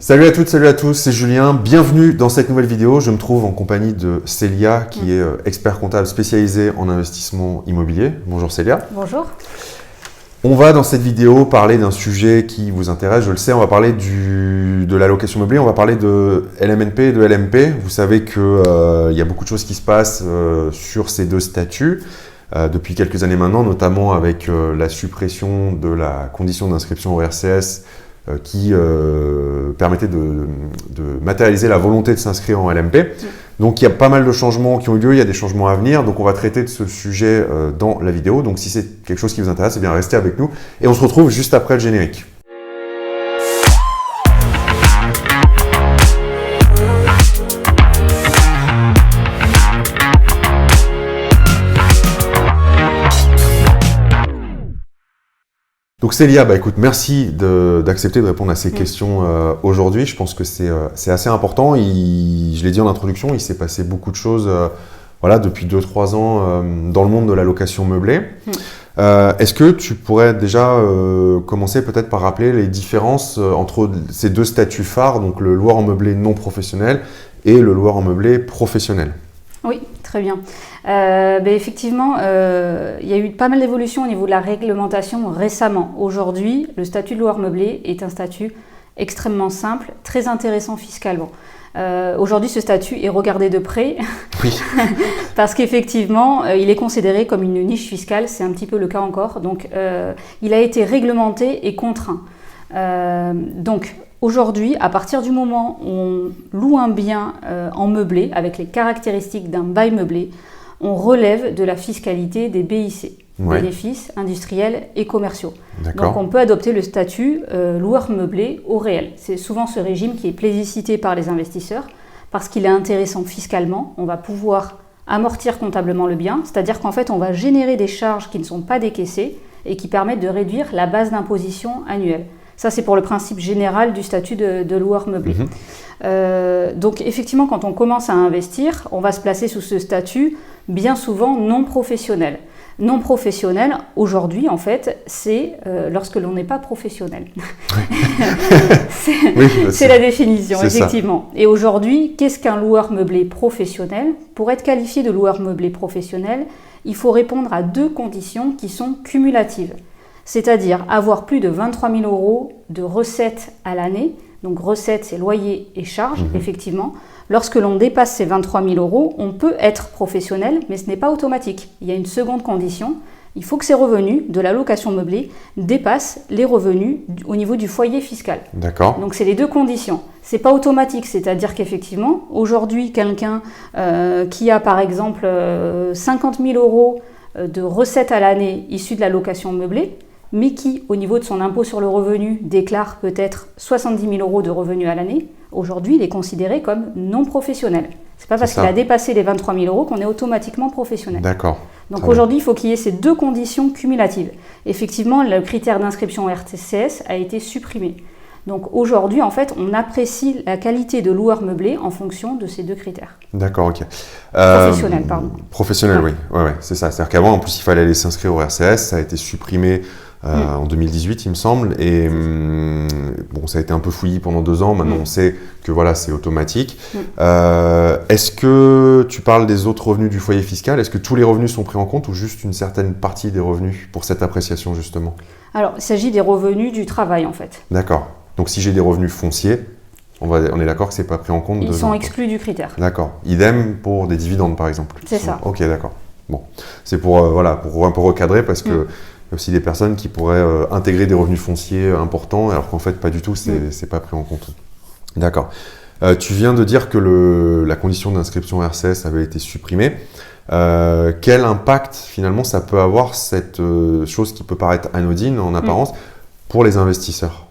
Salut à toutes, salut à tous, c'est Julien. Bienvenue dans cette nouvelle vidéo. Je me trouve en compagnie de Célia, qui est expert comptable spécialisée en investissement immobilier. Bonjour Célia. Bonjour. On va dans cette vidéo parler d'un sujet qui vous intéresse, je le sais, on va parler de la location meublée, on va parler de LMNP et de LMP. Vous savez qu'il y a beaucoup de choses qui se passent sur ces deux statuts depuis quelques années maintenant, notamment avec la suppression de la condition d'inscription au RCS qui permettait de matérialiser la volonté de s'inscrire en LMP. Donc il y a pas mal de changements qui ont eu lieu, il y a des changements à venir, donc on va traiter de ce sujet dans la vidéo. Donc si c'est quelque chose qui vous intéresse, eh bien restez avec nous et on se retrouve juste après le générique. Donc Célia, écoute, merci d'accepter de répondre à ces questions aujourd'hui. Je pense que c'est assez important. Je l'ai dit en introduction, il s'est passé beaucoup de choses depuis 2-3 ans dans le monde de la location meublée. Est-ce que tu pourrais déjà commencer peut-être par rappeler les différences entre ces deux statuts phares, donc le loueur en meublé non professionnel et le loueur en meublé professionnel? Oui, très bien. Effectivement, il y a eu pas mal d'évolutions au niveau de la réglementation récemment. Aujourd'hui, le statut de loueur meublé est un statut extrêmement simple, très intéressant fiscalement. Aujourd'hui, ce statut est regardé de près Oui. parce qu'effectivement, il est considéré comme une niche fiscale, c'est un petit peu le cas encore. Donc, il a été réglementé et contraint. Aujourd'hui, à partir du moment où on loue un bien en meublé, avec les caractéristiques d'un bail meublé, on relève de la fiscalité des BIC, bénéfices industriels et commerciaux. Donc on peut adopter le statut loueur meublé au réel. C'est souvent ce régime qui est plébiscité par les investisseurs parce qu'il est intéressant fiscalement. On va pouvoir amortir comptablement le bien, c'est-à-dire qu'en fait on va générer des charges qui ne sont pas décaissées et qui permettent de réduire la base d'imposition annuelle. Ça, c'est pour le principe général du statut de loueur meublé. Donc, effectivement, quand on commence à investir, on va se placer sous ce statut bien souvent non professionnel. Non professionnel, aujourd'hui, en fait, c'est lorsque l'on n'est pas professionnel. C'est la définition, effectivement. Et aujourd'hui, qu'est-ce qu'un loueur meublé professionnel? Pour être qualifié de loueur meublé professionnel, il faut répondre à deux conditions qui sont cumulatives. C'est-à-dire avoir plus de 23 000 € de recettes à l'année. Donc recettes, c'est loyer et charges, effectivement. Lorsque l'on dépasse ces 23 000 €, on peut être professionnel, mais ce n'est pas automatique. Il y a une seconde condition. Il faut que ces revenus de la location meublée dépassent les revenus au niveau du foyer fiscal. D'accord. Donc c'est les deux conditions. C'est pas automatique, c'est-à-dire qu'effectivement, aujourd'hui, quelqu'un qui a par exemple 50 000 € de recettes à l'année issues de la location meublée, mais qui, au niveau de son impôt sur le revenu, déclare peut-être 70 000 € de revenus à l'année, aujourd'hui, il est considéré comme non professionnel. C'est pas parce qu'il a dépassé les 23 000 € qu'on est automatiquement professionnel. D'accord. Donc aujourd'hui, il faut qu'il y ait ces deux conditions cumulatives. Effectivement, le critère d'inscription au RCS a été supprimé. Donc aujourd'hui, en fait, on apprécie la qualité de loueur meublé en fonction de ces deux critères. D'accord, ok. Professionnel, pardon. Professionnel, oui, c'est ça. C'est-à-dire qu'avant, en plus, il fallait aller s'inscrire au RCS, ça a été supprimé en 2018, il me semble, et ça a été un peu fouillis pendant 2 ans, maintenant on sait que voilà, c'est automatique. Est-ce que tu parles des autres revenus du foyer fiscal? Est-ce que tous les revenus sont pris en compte ou juste une certaine partie des revenus pour cette appréciation justement? Alors, il s'agit des revenus du travail en fait. D'accord. Donc si j'ai des revenus fonciers, on est d'accord que c'est pas pris en compte? Ils sont exclus du critère. D'accord. Idem pour des dividendes par exemple? C'est ça. Ok, d'accord. Bon, c'est pour un peu recadrer parce que il y a aussi des personnes qui pourraient intégrer des revenus fonciers importants alors qu'en fait pas du tout, c'est pas pris en compte. D'accord. Tu viens de dire que la condition d'inscription RCS avait été supprimée. Quel impact finalement ça peut avoir cette chose qui peut paraître anodine en apparence pour les investisseurs?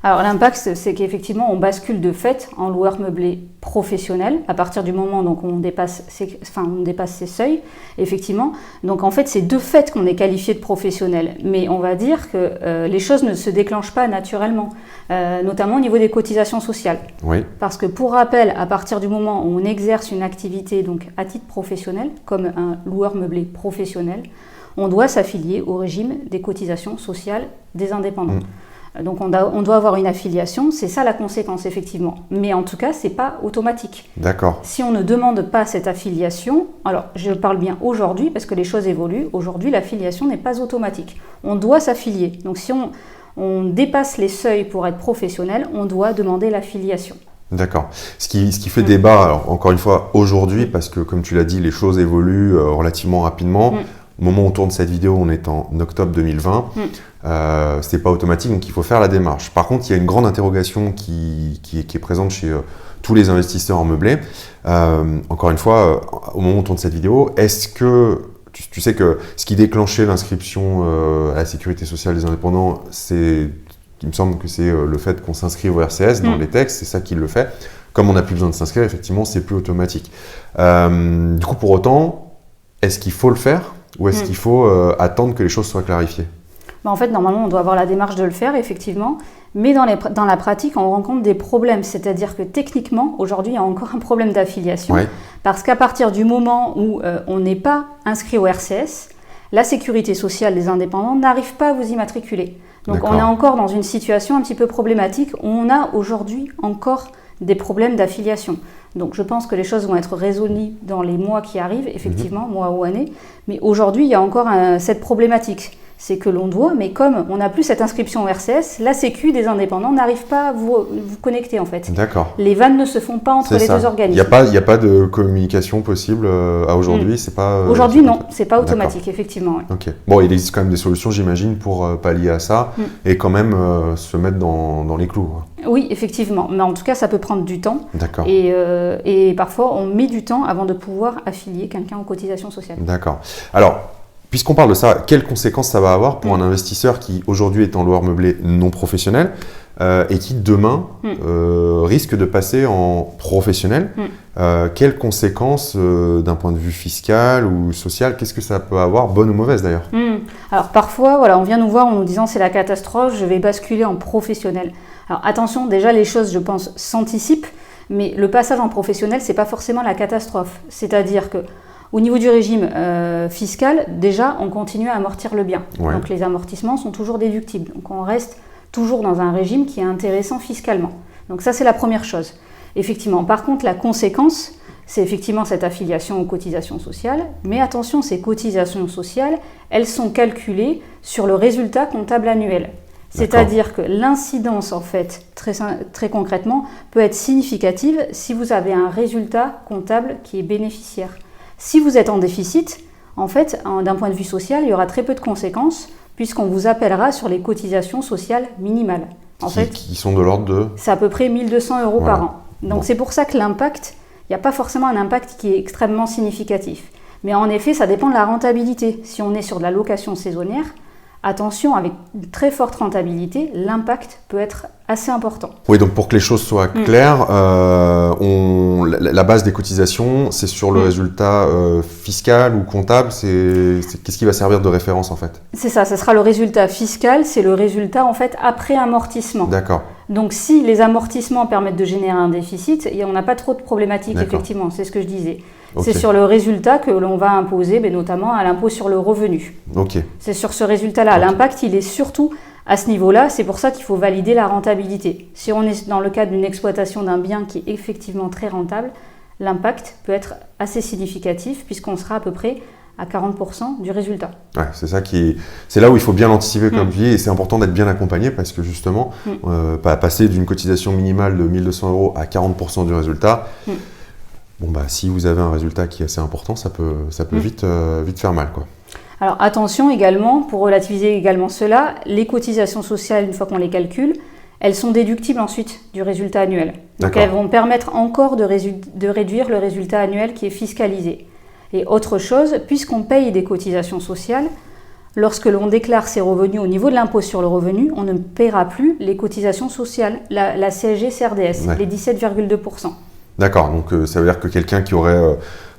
Alors l'impact, c'est qu'effectivement, on bascule de fait en loueur meublé professionnel à partir du moment où on dépasse ces seuils, effectivement. Donc en fait, c'est de fait qu'on est qualifié de professionnel. Mais on va dire que les choses ne se déclenchent pas naturellement, notamment au niveau des cotisations sociales. Oui. Parce que pour rappel, à partir du moment où on exerce une activité donc, à titre professionnel, comme un loueur meublé professionnel, on doit s'affilier au régime des cotisations sociales des indépendants. Donc on doit avoir une affiliation, c'est ça la conséquence effectivement. Mais en tout cas, c'est pas automatique. D'accord. Si on ne demande pas cette affiliation, alors je parle bien aujourd'hui parce que les choses évoluent, aujourd'hui l'affiliation n'est pas automatique. On doit s'affilier. Donc si on dépasse les seuils pour être professionnel, on doit demander l'affiliation. D'accord. Ce qui fait débat, alors encore une fois, aujourd'hui, parce que comme tu l'as dit, les choses évoluent relativement rapidement. Au moment où on tourne cette vidéo, on est en octobre 2020. C'est pas automatique, donc il faut faire la démarche. Par contre, il y a une grande interrogation qui est présente chez tous les investisseurs en meublé. Encore une fois, au moment où on tourne cette vidéo, est-ce que tu sais que ce qui déclenchait l'inscription à la sécurité sociale des indépendants, il me semble que c'est le fait qu'on s'inscrive au RCS dans les textes, c'est ça qui le fait. Comme on n'a plus besoin de s'inscrire, effectivement, c'est plus automatique. Du coup, pour autant, est-ce qu'il faut le faire ou est-ce qu'il faut attendre que les choses soient clarifiées? En fait, normalement, on doit avoir la démarche de le faire, effectivement. Mais dans la pratique, on rencontre des problèmes. C'est-à-dire que techniquement, aujourd'hui, il y a encore un problème d'affiliation. Ouais. Parce qu'à partir du moment où on n'est pas inscrit au RCS, la sécurité sociale des indépendants n'arrive pas à vous immatriculer. Donc on est encore dans une situation un petit peu problématique où on a aujourd'hui encore des problèmes d'affiliation. Donc je pense que les choses vont être résolues dans les mois qui arrivent, effectivement, mois ou années. Mais aujourd'hui, il y a encore cette problématique. C'est que l'on doit, mais comme on n'a plus cette inscription au RCS, la Sécu des indépendants n'arrive pas à vous connecter en fait. D'accord. Les vannes ne se font pas entre les deux organismes. Il n'y a pas de communication possible à aujourd'hui, c'est pas... Aujourd'hui non, c'est pas automatique, effectivement. Ouais. Ok. Bon, il existe quand même des solutions, j'imagine, pour pallier à ça et quand même se mettre dans les clous. Oui, effectivement. Mais en tout cas, ça peut prendre du temps. D'accord. Et parfois, on met du temps avant de pouvoir affilier quelqu'un aux cotisations sociales. D'accord. Alors, puisqu'on parle de ça, quelles conséquences ça va avoir pour un investisseur qui aujourd'hui est en loueur meublé non professionnel et qui demain risque de passer en professionnel? Quelles conséquences d'un point de vue fiscal ou social, qu'est-ce que ça peut avoir, bonne ou mauvaise d'ailleurs? Alors parfois, voilà, on vient nous voir en nous disant c'est la catastrophe, je vais basculer en professionnel. Alors attention, déjà les choses, je pense, s'anticipent, mais le passage en professionnel, c'est pas forcément la catastrophe. C'est-à-dire que au niveau du régime fiscal, déjà, on continue à amortir le bien. Ouais. Donc les amortissements sont toujours déductibles. Donc on reste toujours dans un régime qui est intéressant fiscalement. Donc ça, c'est la première chose. Effectivement. Par contre, la conséquence, c'est effectivement cette affiliation aux cotisations sociales. Mais attention, ces cotisations sociales, elles sont calculées sur le résultat comptable annuel. C'est-à-dire que l'incidence, en fait, très concrètement, peut être significative si vous avez un résultat comptable qui est bénéficiaire. Si vous êtes en déficit, en fait, d'un point de vue social, il y aura très peu de conséquences puisqu'on vous appellera sur les cotisations sociales minimales. Qui sont de l'ordre de... C'est à peu près 1 200 € par an. Donc c'est pour ça que l'impact, il n'y a pas forcément un impact qui est extrêmement significatif. Mais en effet, ça dépend de la rentabilité. Si on est sur de la location saisonnière, attention, avec une très forte rentabilité, l'impact peut être assez important. Oui, donc pour que les choses soient claires, la base des cotisations, c'est sur le résultat fiscal ou comptable, qu'est-ce qui va servir de référence en fait? C'est ça sera le résultat fiscal, c'est le résultat en fait après amortissement. D'accord. Donc si les amortissements permettent de générer un déficit, on n'a pas trop de problématiques, effectivement, c'est ce que je disais. Okay. C'est sur le résultat que l'on va imposer, notamment à l'impôt sur le revenu. Okay. C'est sur ce résultat-là. Okay. L'impact, il est surtout à ce niveau-là. C'est pour ça qu'il faut valider la rentabilité. Si on est dans le cadre d'une exploitation d'un bien qui est effectivement très rentable, l'impact peut être assez significatif puisqu'on sera à peu près à 40% du résultat. Ouais, c'est là où il faut bien l'anticiper comme tu dis, et c'est important d'être bien accompagné parce que justement, passer d'une cotisation minimale de 1 200 € à 40% du résultat, si vous avez un résultat qui est assez important, ça peut vite faire mal, quoi. Alors attention également, pour relativiser également cela, les cotisations sociales, une fois qu'on les calcule, elles sont déductibles ensuite du résultat annuel. Donc elles vont permettre encore de réduire le résultat annuel qui est fiscalisé. Et autre chose, puisqu'on paye des cotisations sociales, lorsque l'on déclare ses revenus au niveau de l'impôt sur le revenu, on ne paiera plus les cotisations sociales, la CSG-CRDS, les 17,2%. D'accord, donc ça veut dire que quelqu'un qui aurait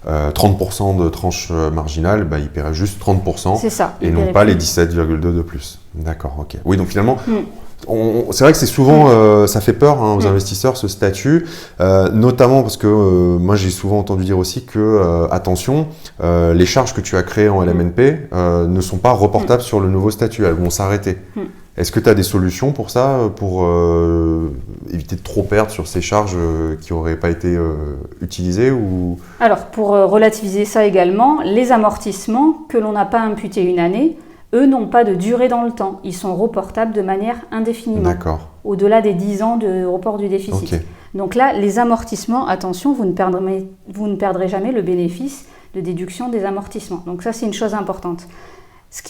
30% de tranche marginale, il paierait juste 30%. C'est ça, et non pas les 17,2 de plus. D'accord, ok. Oui, donc finalement, c'est vrai que c'est souvent, ça fait peur aux investisseurs ce statut, notamment parce que moi j'ai souvent entendu dire aussi que, attention, les charges que tu as créées en LMNP ne sont pas reportables sur le nouveau statut, elles vont s'arrêter. Est-ce que tu as des solutions pour ça, pour éviter de trop perdre sur ces charges qui n'auraient pas été utilisées ou... Alors, pour relativiser ça également, les amortissements que l'on n'a pas imputés une année, eux n'ont pas de durée dans le temps. Ils sont reportables de manière indéfiniment. D'accord. Au-delà des 10 ans de report du déficit. Okay. Donc là, les amortissements, attention, vous ne perdrez jamais le bénéfice de déduction des amortissements. Donc ça, c'est une chose importante.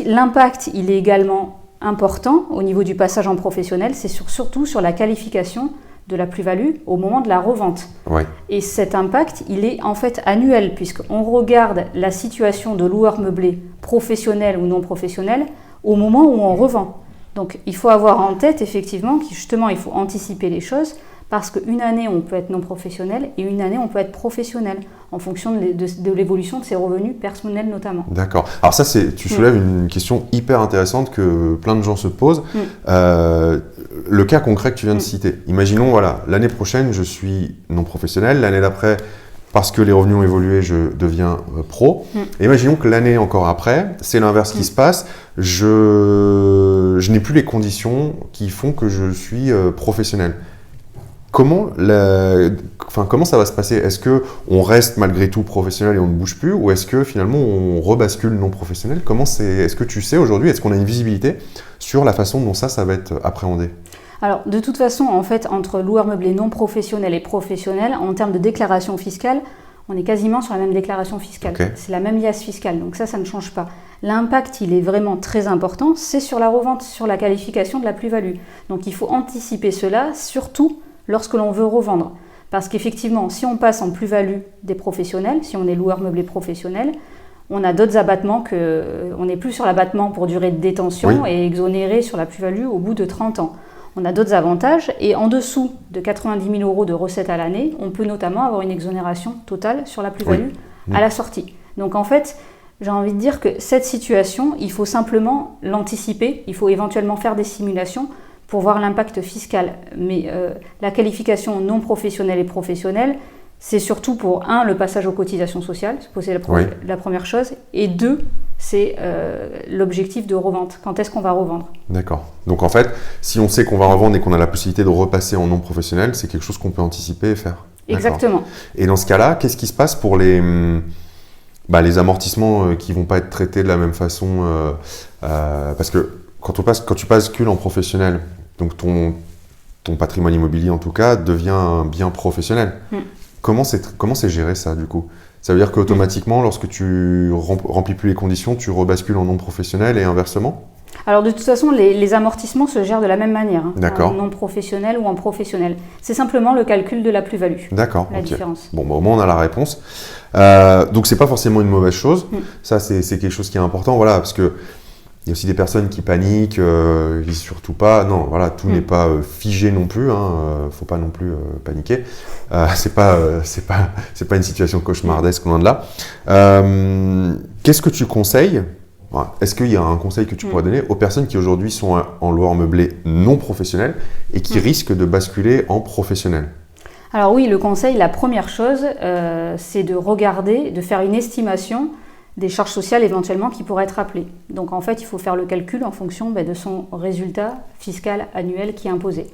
L'impact, il est également important au niveau du passage en professionnel, c'est surtout sur la qualification de la plus-value au moment de la revente. Ouais. Et cet impact, il est en fait annuel, puisqu'on regarde la situation de loueur meublé, professionnel ou non professionnel, au moment où on revend. Donc il faut avoir en tête effectivement qu'il justement il faut anticiper les choses, parce qu'une année on peut être non professionnel et une année on peut être professionnel, en fonction de l'évolution de ses revenus personnels notamment. D'accord. Alors ça, tu soulèves une question hyper intéressante que plein de gens se posent. Le cas concret que tu viens de citer. Imaginons, voilà, l'année prochaine, je suis non professionnel. L'année d'après, parce que les revenus ont évolué, je deviens pro. Et imaginons que l'année encore après, c'est l'inverse qui se passe. Je n'ai plus les conditions qui font que je suis professionnel. Comment ça va se passer? Est-ce qu'on reste malgré tout professionnel et on ne bouge plus, ou est-ce que finalement on rebascule non professionnel? Est-ce que tu sais aujourd'hui, est-ce qu'on a une visibilité sur la façon dont ça va être appréhendé? Alors de toute façon, en fait, entre loueur meublé non professionnel et professionnel, en termes de déclaration fiscale, on est quasiment sur la même déclaration fiscale. Okay. C'est la même liasse fiscale, donc ça ne change pas. L'impact, il est vraiment très important, c'est sur la revente, sur la qualification de la plus-value. Donc il faut anticiper cela, surtout lorsque l'on veut revendre. Parce qu'effectivement, si on passe en plus-value des professionnels, si on est loueur meublé professionnel, on a d'autres abattements on n'est plus sur l'abattement pour durée de détention et exonéré sur la plus-value au bout de 30 ans. On a d'autres avantages et en dessous de 90 000 € de recettes à l'année, on peut notamment avoir une exonération totale sur la plus-value à la sortie. Donc en fait, j'ai envie de dire que cette situation, il faut simplement l'anticiper, il faut éventuellement faire des simulations pour voir l'impact fiscal. Mais la qualification non professionnelle et professionnelle, c'est surtout pour, le passage aux cotisations sociales, c'est la première chose, et 2, c'est l'objectif de revente. Quand est-ce qu'on va revendre? D'accord. Donc en fait, si on sait qu'on va revendre et qu'on a la possibilité de repasser en non professionnel, c'est quelque chose qu'on peut anticiper et faire. Exactement. Et dans ce cas-là, qu'est-ce qui se passe pour les amortissements qui ne vont pas être traités de la même façon parce que quand tu bascules en professionnel, donc ton patrimoine immobilier en tout cas devient un bien professionnel. Comment c'est géré ça du coup? Ça veut dire qu'automatiquement, lorsque tu remplis plus les conditions, tu rebascules en non professionnel et inversement? Alors de toute façon, les amortissements se gèrent de la même manière, D'accord. en non professionnel ou en professionnel. C'est simplement le calcul de la plus-value. D'accord. La différence. Bon, au moins on a la réponse. Donc c'est pas forcément une mauvaise chose. Ça c'est quelque chose qui est important, voilà, parce que il y a aussi des personnes qui paniquent, ils disent surtout pas. Non, voilà, tout n'est pas figé non plus. Faut pas non plus paniquer. C'est pas une situation cauchemardesque, loin de là. Qu'est-ce que tu conseilles? Est-ce qu'il y a un conseil que tu pourrais donner aux personnes qui aujourd'hui sont en loueur meublé non professionnel et qui risquent de basculer en professionnel? Alors oui, le conseil, la première chose, c'est de faire une estimation des charges sociales éventuellement qui pourraient être appelées. Donc en fait, il faut faire le calcul en fonction de son résultat fiscal annuel qui est imposé.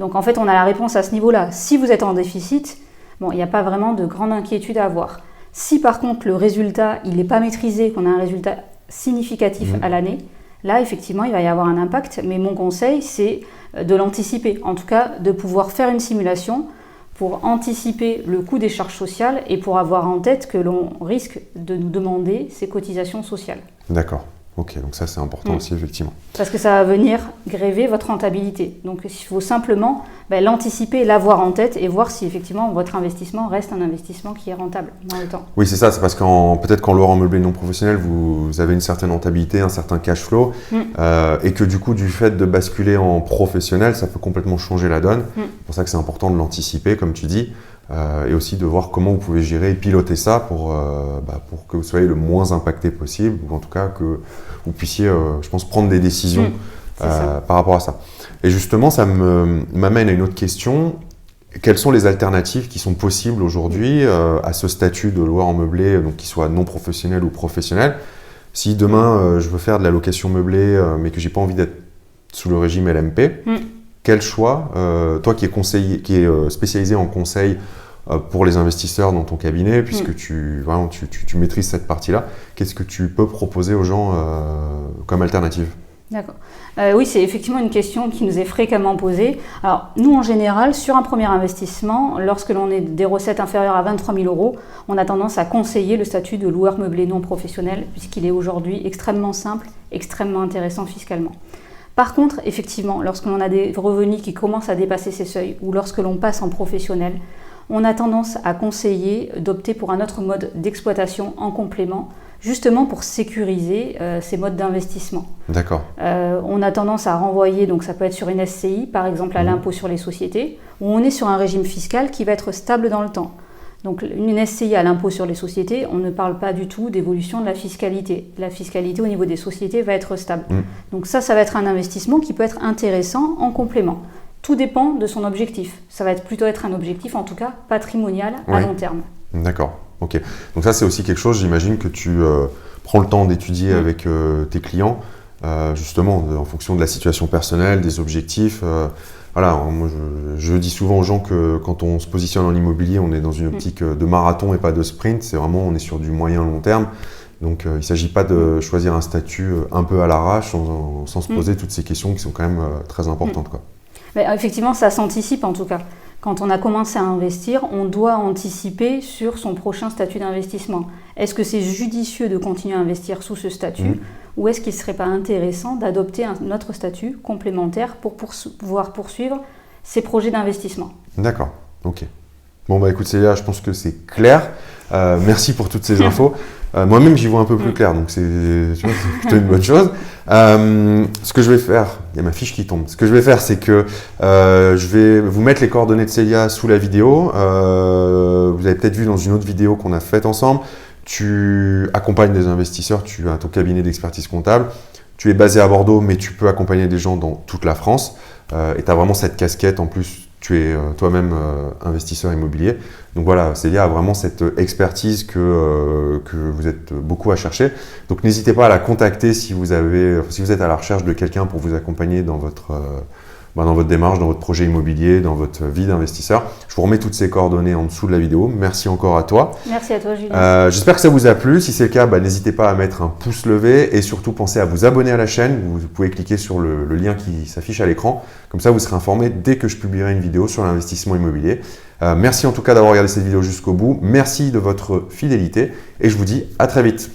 Donc en fait, on a la réponse à ce niveau-là. Si vous êtes en déficit, il n'y a pas vraiment de grande inquiétude à avoir. Si par contre le résultat, il n'est pas maîtrisé, qu'on a un résultat significatif à l'année, là effectivement, il va y avoir un impact. Mais mon conseil, c'est de l'anticiper. En tout cas, de pouvoir faire une simulation pour anticiper le coût des charges sociales et pour avoir en tête que l'on risque de nous demander ces cotisations sociales. D'accord. Ok, donc ça c'est important aussi, effectivement. Parce que ça va venir gréver votre rentabilité. Donc il faut simplement l'anticiper, l'avoir en tête et voir si effectivement votre investissement reste un investissement qui est rentable dans le temps. Oui, c'est ça, c'est parce peut-être qu'en loueur en meublé non professionnel, vous avez une certaine rentabilité, un certain cash flow, et que du coup, du fait de basculer en professionnel, ça peut complètement changer la donne. C'est pour ça que c'est important de l'anticiper, comme tu dis. Et aussi de voir comment vous pouvez gérer et piloter ça pour que vous soyez le moins impacté possible, ou en tout cas que vous puissiez, je pense, prendre des décisions par rapport à ça. Et justement, ça m'amène à une autre question. Quelles sont les alternatives qui sont possibles aujourd'hui à ce statut de loueur en meublé, donc qu'il soit non professionnel ou professionnel? Si demain, je veux faire de la location meublée, mais que j'ai pas envie d'être sous le régime LMP. Quel choix, toi qui es spécialisé en conseil pour les investisseurs dans ton cabinet, puisque tu maîtrises cette partie-là, qu'est-ce que tu peux proposer aux gens comme alternative? D'accord. Oui, c'est effectivement une question qui nous est fréquemment posée. Alors, nous, en général, sur un premier investissement, lorsque l'on a des recettes inférieures à 23 000 €, on a tendance à conseiller le statut de loueur meublé non professionnel, puisqu'il est aujourd'hui extrêmement simple, extrêmement intéressant fiscalement. Par contre, effectivement, lorsque l'on a des revenus qui commencent à dépasser ces seuils, ou lorsque l'on passe en professionnel, on a tendance à conseiller d'opter pour un autre mode d'exploitation en complément, justement pour sécuriser ces modes d'investissement. D'accord. On a tendance à renvoyer, donc ça peut être sur une SCI, par exemple à l'impôt sur les sociétés, où on est sur un régime fiscal qui va être stable dans le temps. Donc une SCI à l'impôt sur les sociétés, on ne parle pas du tout d'évolution de la fiscalité. La fiscalité au niveau des sociétés va être stable. Donc ça va être un investissement qui peut être intéressant en complément. Tout dépend de son objectif. Ça va plutôt être un objectif, en tout cas, patrimonial à long terme. D'accord. Ok. Donc ça, c'est aussi quelque chose, j'imagine, que tu prends le temps d'étudier avec tes clients, justement, en fonction de la situation personnelle, des objectifs. Voilà, moi, je dis souvent aux gens que quand on se positionne en immobilier, on est dans une optique de marathon et pas de sprint. C'est vraiment, on est sur du moyen long terme. Donc, il ne s'agit pas de choisir un statut un peu à l'arrache sans se poser toutes ces questions qui sont quand même très importantes, quoi. Mais effectivement, ça s'anticipe en tout cas. Quand on a commencé à investir, on doit anticiper sur son prochain statut d'investissement. Est-ce que c'est judicieux de continuer à investir sous ce statut ou est-ce qu'il ne serait pas intéressant d'adopter un autre statut complémentaire pour pouvoir poursuivre ses projets d'investissement? D'accord, ok. Bon, bah écoute Célia, je pense que c'est clair. Merci pour toutes ces infos. Moi-même, j'y vois un peu plus clair, donc c'est plutôt une bonne chose. Ce que je vais faire, il y a ma fiche qui tombe. Ce que je vais faire, c'est que je vais vous mettre les coordonnées de Célia sous la vidéo. Vous avez peut-être vu dans une autre vidéo qu'on a faite ensemble. Tu accompagnes des investisseurs, tu as ton cabinet d'expertise comptable. Tu es basé à Bordeaux, mais tu peux accompagner des gens dans toute la France. Et tu as vraiment cette casquette en plus. Tu es toi-même investisseur immobilier. Donc voilà, Célia a vraiment cette expertise que vous êtes beaucoup à chercher. Donc n'hésitez pas à la contacter si vous êtes à la recherche de quelqu'un pour vous accompagner dans votre démarche, dans votre projet immobilier, dans votre vie d'investisseur. Je vous remets toutes ces coordonnées en dessous de la vidéo. Merci encore à toi. Merci à toi, Julien. J'espère que ça vous a plu. Si c'est le cas, n'hésitez pas à mettre un pouce levé et surtout pensez à vous abonner à la chaîne. Vous pouvez cliquer sur le lien qui s'affiche à l'écran. Comme ça, vous serez informé dès que je publierai une vidéo sur l'investissement immobilier. Merci en tout cas d'avoir regardé cette vidéo jusqu'au bout. Merci de votre fidélité et je vous dis à très vite.